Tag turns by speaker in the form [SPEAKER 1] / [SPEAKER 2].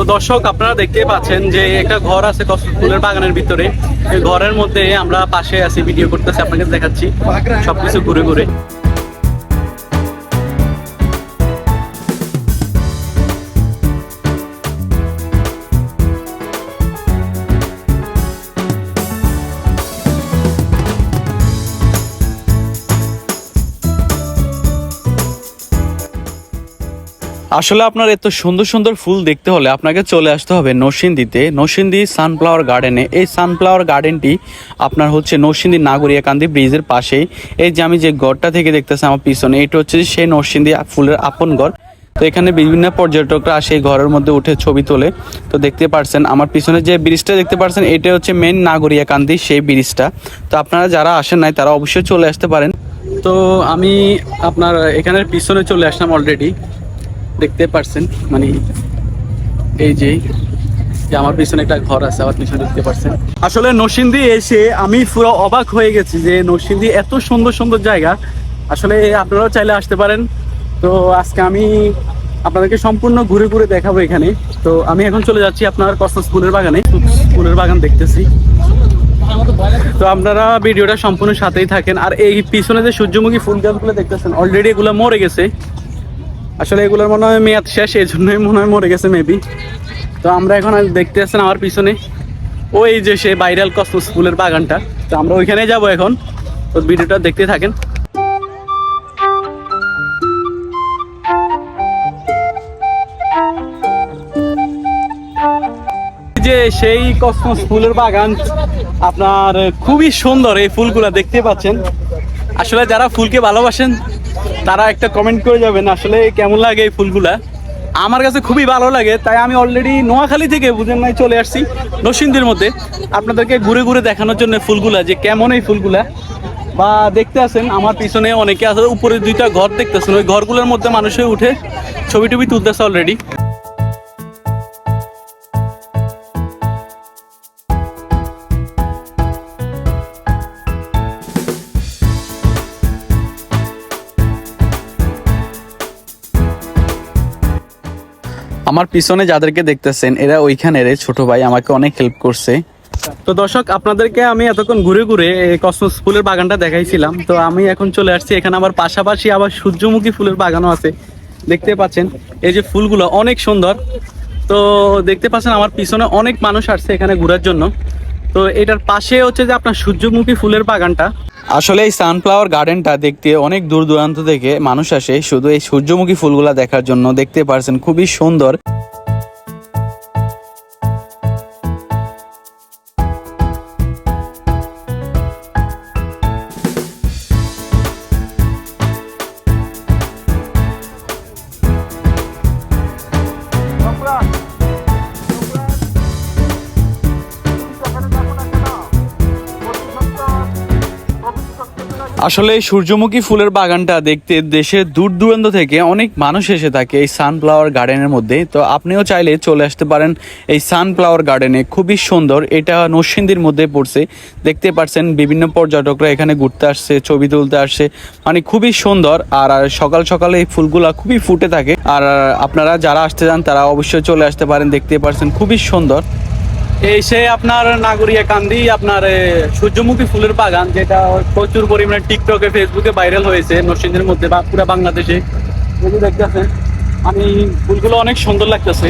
[SPEAKER 1] তো দর্শক, আপনারা দেখতেই পাচ্ছেন যে একটা ঘর আছে কসম ফুলের বাগানের ভিতরে। এই ঘরের মধ্যে আমরা পাশে আছি, ভিডিও করতেছি, আপনাকে দেখাচ্ছি সবকিছু ঘুরে ঘুরে। আসলে আপনার এত সুন্দর সুন্দর ফুল দেখতে হলে আপনাকে চলে আসতে হবে নরসিংদীতে, নরসিংদী সানফ্লাওয়ার গার্ডেনে। এই সানফ্লাওয়ার গার্ডেনটি আপনার হচ্ছে নরসিংদী নাগরিয়াকান্দি ব্রিজের পাশেই। এই যে আমি যে ঘরটা থেকে দেখতেছি আমার পিছনে, এটা হচ্ছে সেই নরসিংদী ফুলের আপন ঘর। তো এখানে বিভিন্ন পর্যটকরা আসে এই ঘরের মধ্যে উঠে ছবি তোলে। তো দেখতে পারছেন আমার পিছনে যে ব্রিজটা দেখতে পারছেন, এটা হচ্ছে মেন নাগরিয়াকান্দি সেই ব্রিজটা। তো আপনারা যারা আসেন নাই তারা অবশ্যই চলে আসতে পারেন। তো আমি আপনার এখানের পিছনে চলে আসলাম অলরেডি, দেখতে পারছেন। মানে এই যে আমার পিছনে একটা ঘর আছে, আমার পিছনে দেখতে পারছেন। আসলে নরসিংদী এসে আমি পুরো অবাক হয়ে গেছি যে নরসিংদী এত সুন্দর সুন্দর জায়গা। আসলে আপনারাও চাইলে আসতে পারেন। তো আজকে আমি আপনাদেরকে সম্পূর্ণ ঘুরে ঘুরে দেখাবো এখানে। তো আমি এখন চলে যাচ্ছি আপনার কসমস ফুলের বাগানে, ফুলের বাগান দেখতেছি। তো আপনারা ভিডিওটা সম্পূর্ণ সাথেই থাকেন। আর এই পিছনে যে সূর্যমুখী ফুল গাছগুলো দেখতেছেন, অলরেডি এগুলো মরে গেছে। আসলে এগুলোর মনে হয় মেয়াদ শেষ, এই জন্যই মনে হয় মরে গেছে মেবি। তো আমরা এখন দেখতে পাচ্ছেন আমার পিছনে ওই যে সে ভাইরাল কসমস ফুলের বাগানটা। তো আমরা ওইখানে যাব এখন। তো ভিডিওটা দেখতে থাকেন। যে সেই কসমস ফুলের বাগান আপনার খুবই সুন্দর। এই ফুলগুলা দেখতে পাচ্ছেন। আসলে যারা ফুলকে ভালোবাসেন তারা একটা কমেন্ট করে যাবেন আসলে কেমন লাগে এই ফুলগুলা। আমার কাছে খুবই ভালো লাগে, তাই আমি অলরেডি নোয়াখালী থেকে বুঝেন নাই চলে আসছি নরসিংদীর মধ্যে আপনাদেরকে ঘুরে ঘুরে দেখানোর জন্য ফুলগুলা যে কেমন এই ফুলগুলা। বা দেখতে আছেন আমার পিছনে অনেকে আছে, উপরে দুইটা ঘর দেখতেছেন, ওই ঘরগুলোর মধ্যে মানুষে উঠে ছবি টবি তুলতেছে অলরেডি। আমার পিছনে যাদেরকে দেখতেছেন এরা ওইখানের ছোট ভাই, আমাকে অনেক হেল্প করছে। তো দর্শক, আপনাদেরকে আমি এতক্ষণ ঘুরে ঘুরে কসমস ফুলের বাগানটা দেখাইছিলাম। তো আমি এখন চলে আসছি এখানে, আমার পাশাপাশি আবার সূর্যমুখী ফুলের বাগানও আছে। দেখতে পাচ্ছেন এই যে ফুলগুলো অনেক সুন্দর। তো দেখতে পাচ্ছেন আমার পিছনে অনেক মানুষ আসছে এখানে ঘোরার জন্য। তো এটার পাশে হচ্ছে যে আপনার সূর্যমুখী ফুলের বাগানটা। আসলে এই সানফ্লাওয়ার গার্ডেনটা দেখতে অনেক দূর দূরান্ত থেকে মানুষ আসে শুধু এই সূর্যমুখী ফুলগুলা দেখার জন্য। দেখতে পারছেন খুবই সুন্দর। আসলে এই সূর্যমুখী ফুলের বাগানটা দেখতে দেশের দূর দূরান্ত থেকে অনেক মানুষ এসে থাকে এই সানফ্লাওয়ার গার্ডেনের মধ্যে। তো আপনিও চাইলে চলে আসতে পারেন এই সানফ্লাওয়ার গার্ডেনে, খুবই সুন্দর। এটা নরসিংদীর মধ্যে পড়ছে। দেখতে পাচ্ছেন বিভিন্ন পর্যটকরা এখানে ঘুরতে আসছে, ছবি তুলতে আসছে, মানে খুবই সুন্দর। আর সকাল সকালে এই ফুলগুলা খুবই ফুটে থাকে। আর আপনারা যারা আসতে চান তারা অবশ্যই চলে আসতে পারেন। দেখতে পাচ্ছেন খুবই সুন্দর। এই সে আপনার নাগরিয়াকান্দি আপনার সূর্যমুখী ফুলের বাগান, যেটা প্রচুর পরিমাণে টিকটকে ফেসবুকে ভাইরাল হয়েছে নরসিংদীর মধ্যে বা পুরো বাংলাদেশে। দেখতেছেন আমি ফুলগুলো অনেক সুন্দর লাগতেছে।